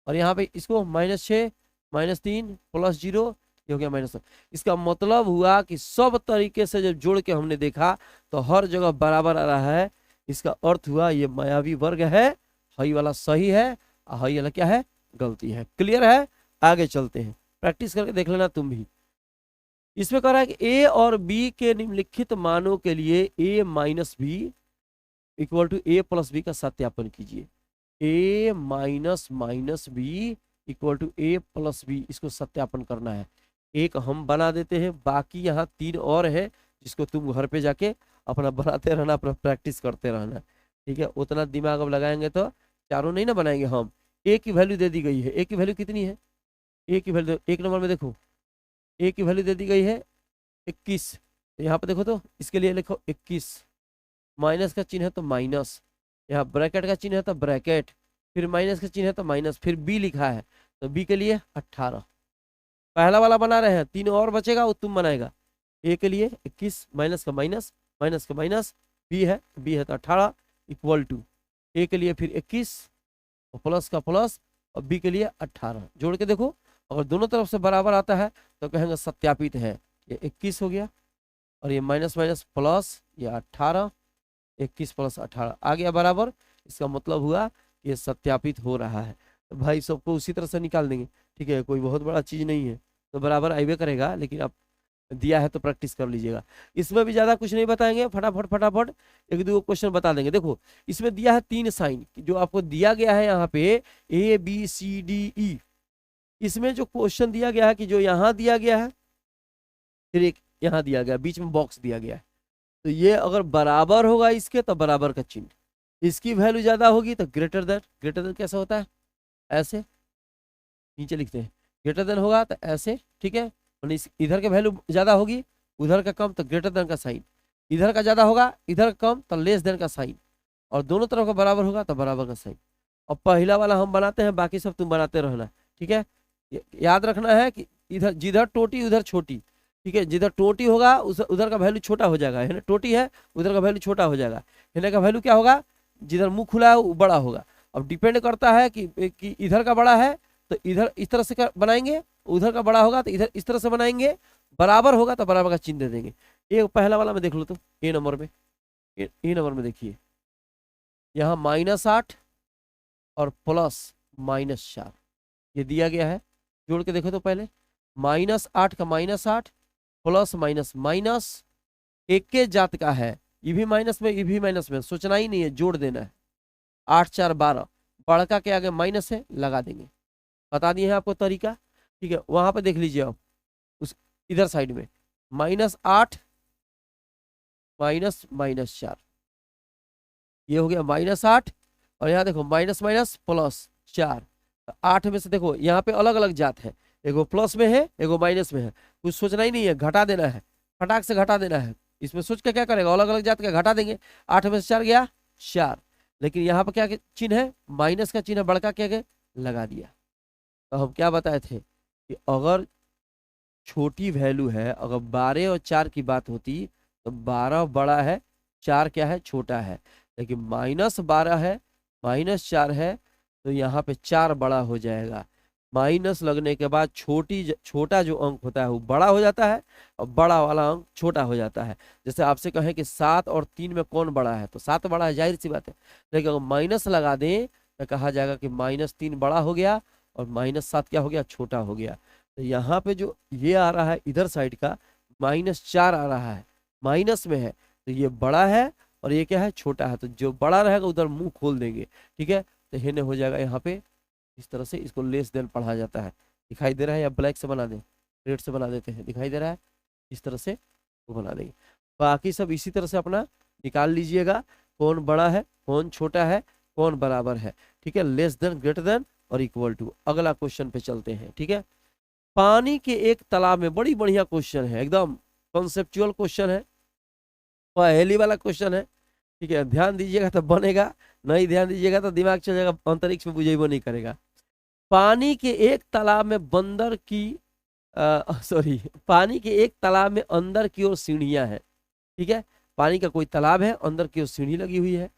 और यहाँ पे इसको -6 -3 +0, ये हो गया -9। इसका मतलब हुआ कि सब तरीके से जब जोड़ के हमने देखा तो हर जगह बराबर आ रहा है। इसका अर्थ हुआ ये मायावी वर्ग है, हई वाला सही है और हई वाला क्या है, गलती है। क्लियर है, आगे चलते हैं, प्रैक्टिस करके देख लेना तुम भी। इसमें कह रहा है कि ए और बी के निम्नलिखित मानों के लिए a - b equal to a + b का सत्यापन कीजिए। a - b equal to a + b, इसको सत्यापन करना है। एक हम बना देते हैं, बाकी यहाँ 3 और है जिसको तुम घर पे जाके अपना बनाते रहना, अपना प्रैक्टिस करते रहना, ठीक है। उतना दिमाग अब लगाएंगे तो चारों नहीं ना बनाएंगे हम। ए की वैल्यू दे दी गई है, ए की वैल्यू कितनी है, ए की वैल्यू 1 नंबर में देखो, ए की वैल्यू दे दी गई है 21, तो यहाँ पे देखो तो इसके लिए लिखो 21, माइनस का चिन्ह है तो माइनस, यहाँ ब्रैकेट का चिन्ह है तो ब्रैकेट, फिर माइनस का चिन्ह है तो माइनस, फिर बी लिखा है तो बी के लिए 18। पहला वाला बना रहे हैं, 3 और बचेगा वो तुम बनाएगा। ए के लिए 21, माइनस का माइनस, माइनस का माइनस, बी है तो 18 इक्वल टू, ए के लिए फिर 21 और प्लस का प्लस, और बी के लिए 18। जोड़ के देखो, अगर दोनों तरफ से बराबर आता है तो कहेंगे सत्यापित है। ये 21 हो गया और ये माइनस माइनस प्लस, ये 18, 21 + 18 आ गया बराबर। इसका मतलब हुआ ये सत्यापित हो रहा है। तो भाई सबको उसी तरह से निकाल देंगे, ठीक है, कोई बहुत बड़ा चीज नहीं है, तो बराबर आइबे करेगा। लेकिन अब दिया है तो प्रैक्टिस कर लीजिएगा। इसमें भी ज्यादा कुछ नहीं बताएंगे, फटाफट फटाफट एक दो क्वेश्चन बता देंगे। देखो इसमें दिया है 3 साइन, जो आपको दिया गया है यहाँ पे ABCDE। इसमें जो क्वेश्चन दिया गया है कि जो यहाँ दिया गया है, फिर एक यहाँ दिया गया, बीच में बॉक्स दिया गया है, तो ये अगर बराबर होगा इसके तो बराबर का चिन्ह, इसकी वैल्यू ज्यादा होगी तो ग्रेटर देन। ग्रेटर देन कैसा होता है, ऐसे नीचे लिखते हैं, ग्रेटर देन होगा तो ऐसे, ठीक है। इधर के वैल्यू ज्यादा होगी, उधर का कम तो ग्रेटर देन का साइन, इधर का ज्यादा होगा इधर कम तो लेस देन का साइन, और दोनों तरफ का बराबर होगा तो बराबर का साइन। और पहला वाला हम बनाते हैं, बाकी सब तुम बनाते रहना, ठीक है। याद रखना है कि इधर जिधर टोटी उधर छोटी, ठीक है। जिधर टोटी होगा उधर का वैल्यू छोटा हो जाएगा, है ना, टोटी है उधर का वैल्यू छोटा हो जाएगा, है का वैल्यू क्या होगा, जिधर मुंह खुला है वो बड़ा होगा। अब डिपेंड करता है कि इधर का बड़ा है तो इधर इस तरह से बनाएंगे, उधर का बड़ा होगा तो इधर इस तरह से बनाएंगे, बराबर होगा तो बराबर का चिन्ह दे देंगे। ये पहला वाला में देख लो तो ए नंबर में, ए नंबर में देखिए यहाँ -8 और +-4 ये दिया गया है। जोड़ के देखो तो पहले, -8 का -8 प्लस माइनस माइनस, एक के जात का है, ये भी माइनस में ये भी माइनस में, सोचना ही नहीं है, जोड़ देना है। 8 4 12, बड़का के आगे माइनस है लगा देंगे, बता दिए हैं आपको तरीका, ठीक है। वहां पे देख लीजिए आप उस इधर साइड में -8 -4, ये हो गया -8, और यहाँ देखो माइनस माइनस प्लस 4, 8 में से देखो यहाँ पे अलग अलग जात है, एगो प्लस में है एगो माइनस में है, कुछ सोचना ही नहीं है, घटा देना है, फटाक से घटा देना है। इसमें सोच के क्या करेगा, अलग अलग जात का घटा देंगे, 8 में से 4 गया 4, लेकिन यहाँ पर क्या चिन्ह है, माइनस का चिन्ह बड़का के आगे लगा दिया। तो हम क्या बताए थे कि अगर छोटी वैल्यू है, अगर 12 और 4 की बात होती तो 12 बड़ा है 4 क्या है, छोटा है, लेकिन -12 है -4 है तो यहाँ पे 4 बड़ा हो जाएगा। माइनस लगने के बाद छोटा जो अंक होता है वो बड़ा हो जाता है, और बड़ा वाला अंक छोटा हो जाता है। जैसे आपसे कहें कि 7 और 3 में कौन बड़ा है, तो 7 बड़ा है, जाहिर सी बात है, लेकिन अगर माइनस लगा दें तो कहा जाएगा कि -3 बड़ा हो गया और -7 क्या हो गया, छोटा हो गया। तो यहाँ पे जो ये आ रहा है इधर साइड का -4 आ रहा है, माइनस में है, तो ये बड़ा है और ये क्या है, छोटा है, तो जो बड़ा रहेगा उधर मुंह खोल देंगे, ठीक है। तो हेने हो जाएगा यहाँ पे इस तरह से, इसको लेस देन पढ़ा जाता है। दिखाई दे रहा है, या ब्लैक से बना दें, रेड से बना देते हैं, दिखाई दे रहा है, इस तरह से वो बना देंगे। बाकी सब इसी तरह से अपना निकाल लीजिएगा, कौन बड़ा है कौन छोटा है कौन बराबर है, ठीक है। लेस देन, ग्रेटर देन और इक्वल टू। अगला क्वेश्चन पे चलते हैं, ठीक है। पानी के एक तालाब में, बड़ी बढ़िया क्वेश्चन है, एकदम कॉन्सेप्चुअल क्वेश्चन है, पहेली वाला क्वेश्चन है, ठीक है। ध्यान दीजिएगा तो बनेगा, नहीं ध्यान दीजिएगा तो दिमाग चल जाएगा, अंतरिक्ष में बुझेबो नहीं करेगा। पानी के एक तालाब में बंदर की सॉरी पानी के एक तालाब में अंदर की ओर सीढ़ियां हैं, ठीक है। पानी का कोई तालाब है, अंदर की ओर सीढ़ी लगी हुई है।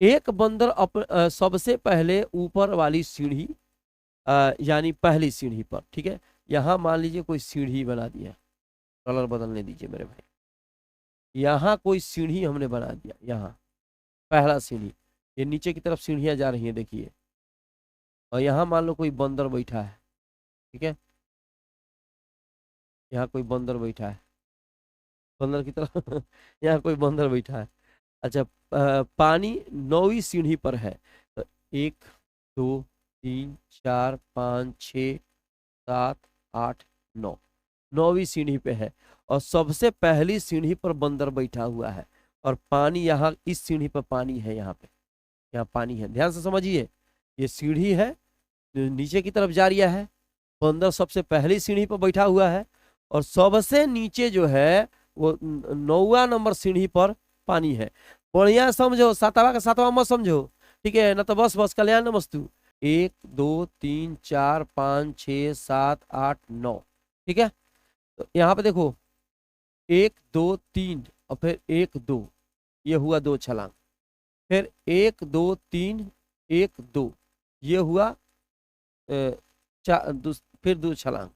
एक बंदर सबसे पहले ऊपर वाली सीढ़ी यानी पहली सीढ़ी पर, ठीक है। यहाँ मान लीजिए कोई सीढ़ी बना दिया, कलर बदलने दीजिए मेरे भाई, यहाँ कोई सीढ़ी हमने बना दिया, यहाँ पहला सीढ़ी, ये नीचे की तरफ सीढ़ियां जा रही हैं देखिए, और यहाँ मान लो कोई बंदर बैठा है, ठीक है। यहाँ कोई बंदर बैठा है, बंदर की तरफ यहाँ कोई बंदर बैठा है। अच्छा, पानी 9वीं सीढ़ी पर है, तो 1 2 3 4 5 6 7 8 9, 9वीं सीढ़ी पे है, और सबसे पहली सीढ़ी पर बंदर बैठा हुआ है, और पानी यहाँ इस सीढ़ी पर पानी है, यहाँ पे यहाँ पानी है, ध्यान से समझिए। ये सीढ़ी है, नीचे की तरफ जा रहा है, बंदर सबसे पहली सीढ़ी पर बैठा हुआ है, और सबसे नीचे जो है वो 9वां नंबर सीढ़ी पर पानी है। बढ़िया समझो, 7वां का 7वां मत समझो, ठीक है ना, तो बस बस कल्याण नमस्तु। 1 2 3 4 5 6 7 8 9, ठीक है। तो यहाँ पे देखो 1 2 3 और फिर 1 2, ये हुआ 2 छलांग, फिर 1 2 3 1 2, ये हुआ फिर 2 छलांग,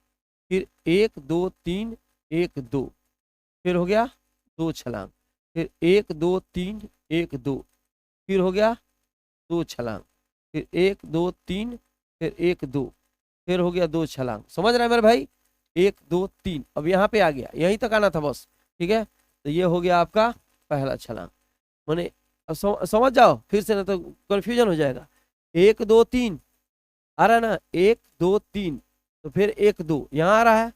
फिर 1 2 3 1 2, फिर हो गया 2 छलांग, फिर 1 2 3 1 2, फिर हो गया 2 छलांग, फिर 1 2 3 फिर 1 2, फिर हो गया 2 छलांग। समझ रहे हैं मेरे भाई, 1 2 3, अब यहाँ पे आ गया, यहीं तक आना था बस, ठीक है। तो ये हो गया आपका पहला छलांग। माने अब समझ जाओ फिर से, ना तो कंफ्यूजन हो जाएगा। 1 2 3 आ रहा है ना, 1 2 3, तो फिर 1 2 यहाँ आ रहा है,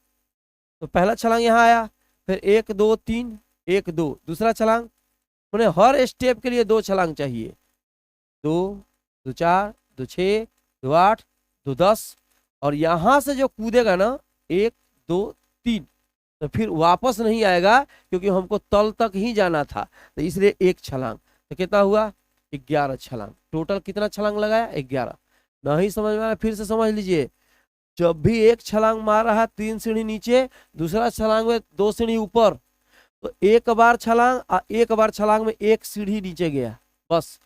तो पहला छलांग यहाँ आया, फिर 1 2 3 1 2 दूसरा छलांग। मैंने हर स्टेप के लिए 2 छलांग चाहिए, 2 2 4 2 6 2 8 2 10, और यहां से जो कूदेगा ना 1 2 3, तो फिर वापस नहीं आएगा क्योंकि हमको तल तक ही जाना था, तो इसलिए 1 छलांग। तो कितना हुआ 11 छलांग। टोटल कितना छलांग लगाया 11। नहीं समझ में आया फिर से समझ लीजिए, जब भी 1 छलांग मार रहा है 3 सीढ़ी नीचे, दूसरा छलांग में 2 सीढ़ी ऊपर, तो एक बार छलांग एक बार छलांग में 1 सीढ़ी नीचे गया, बस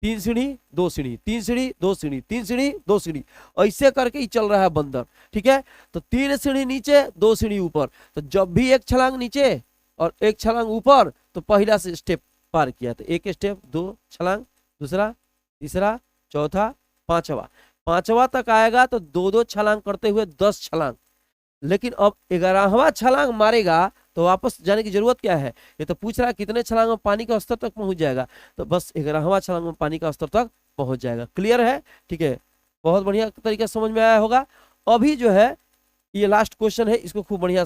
3 सीढ़ी 2 सीढ़ी 3 सीढ़ी 2 सीढ़ी 3 सीढ़ी 2 सीढ़ी, ऐसे करके ही चल रहा है बंदर, ठीक है। तो 3 सीढ़ी नीचे 2 सीढ़ी ऊपर, तो जब भी 1 छलांग नीचे और 1 छलांग ऊपर, तो पहला से स्टेप पार किया, तो 1 स्टेप 2 छलांग, दूसरा तीसरा चौथा पांचवा तक आएगा तो 2 छलांग करते हुए 10 छलांग। लेकिन अब 11वां छलांग मारेगा तो वापस जाने की जरूरत क्या है, ये तो पूछ रहा है कितने छलांग में पानी का स्तर तक पहुंच जाएगा, तो बस 11वां छलांग में पानी का स्तर तक पहुंच जाएगा। क्लियर है, ठीक है, बहुत बढ़िया तरीके से समझ में आया होगा। अभी जो है ये लास्ट क्वेश्चन है, इसको खूब बढ़िया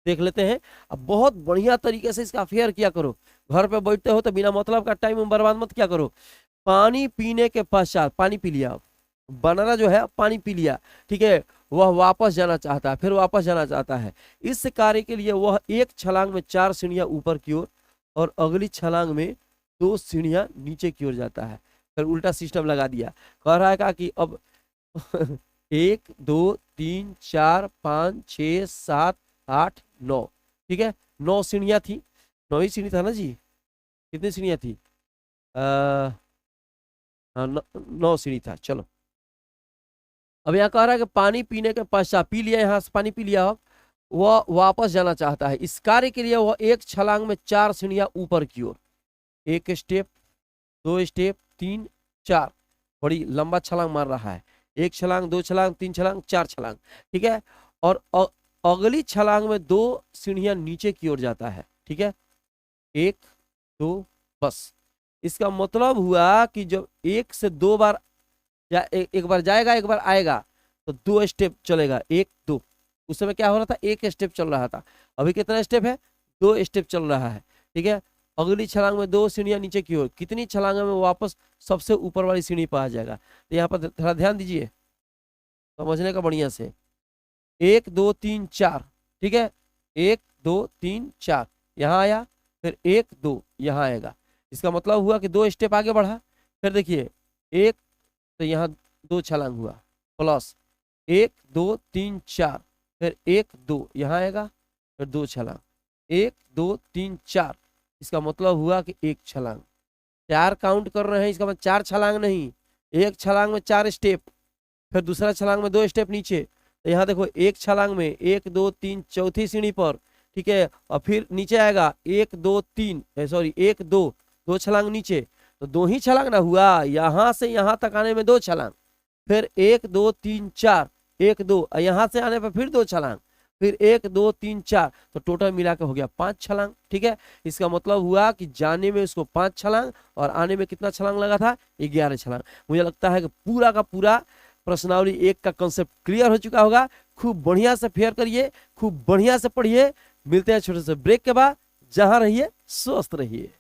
देख लेते हैं। अब बहुत बढ़िया तरीके से इसका फेयर किया करो, घर पे बैठते हो तो बिना मतलब का टाइम बर्बाद मत किया करो। पानी पीने के पश्चात, पानी पी लिया, बनाना जो है पानी पी लिया, ठीक है, वह वापस जाना चाहता है, फिर वापस जाना चाहता है। इस कार्य के लिए वह 1 छलांग में 4 सीढ़ियां ऊपर की ओर और अगली छलांग में 2 सीढ़ियां नीचे की ओर जाता है। फिर उल्टा सिस्टम लगा दिया, कह रहा है कि अब 1 2 3 4 5 6 7 8 9, ठीक है, 9 सीढ़ियां थी, 9 ही सीढ़ी था ना जी, कितनी सीढ़ियां थी, 9 सीढ़ी था। चलो अब यहाँ कह रहा है कि पानी पीने के पश्चात, पी लिया, यहाँ से पानी पी लिया, वह वापस जाना चाहता है। इस कार्य के लिए वह 1 छलांग में 4 सीढ़ियां ऊपर की ओर, 1 स्टेप 2 स्टेप 3 4, बड़ी लंबा छलांग मार रहा है, 1 छलांग 2 छलांग 3 छलांग 4 छलांग, ठीक है, और अगली छलांग में 2 सीढ़ियां नीचे की ओर जाता है, ठीक है, 1 2 बस। इसका मतलब हुआ कि जब 1 से 2 बार एक बार जाएगा एक बार आएगा, तो 2 स्टेप चलेगा, 1 2, उस समय क्या हो रहा था 1 स्टेप चल रहा था, अभी कितना स्टेप है 2 स्टेप चल रहा है, ठीक है। अगली छलांग में 2 सीढ़ियां नीचे की ओर, कितनी छलांग में वापस सबसे ऊपर वाली सीढ़ी पर आ जाएगा। तो यहाँ पर थोड़ा ध्यान दीजिए समझने का बढ़िया से, 1 2 3 4, ठीक है, 1 2 3 4 यहाँ आया, फिर 1 2 यहाँ आएगा। इसका मतलब हुआ कि 2 स्टेप आगे बढ़ा, फिर देखिए 1, तो यहाँ 2 छलांग हुआ, प्लस 1 2 3 4, फिर 1 2 यहाँ आएगा, फिर 2 छलांग, 1 2 3 4, इसका मतलब हुआ कि 1 छलांग। 4 काउंट कर रहे हैं, इसका मतलब 4 छलांग नहीं, 1 छलांग में 4 स्टेप, फिर दूसरा छलांग में 2 स्टेप नीचे। तो यहाँ देखो 1 छलांग में 1 2 3 चौथी सीढ़ी पर, ठीक है, और फिर नीचे आएगा 1 2 3, सॉरी 1 2 2 छलांग नीचे, तो 2 ही छलांग ना हुआ, यहां से यहां तक आने में 2 छलांग, फिर 1 2 3 4 1 2, यहां से आने पर फिर 2 छलांग, फिर 1 2 3 4, तो टोटल मिला के हो गया 5 छलांग, ठीक है। इसका मतलब हुआ कि जाने में उसको 5 छलांग और आने में कितना छलांग लगा था 11 छलांग। मुझे लगता है कि पूरा का पूरा प्रश्नावली 1 का कंसेप्ट क्लियर हो चुका होगा। खूब बढ़िया से फेयर करिए, खूब बढ़िया से पढ़िए। मिलते हैं छोटे से ब्रेक के बाद, जहां रहिए स्वस्थ रहिए।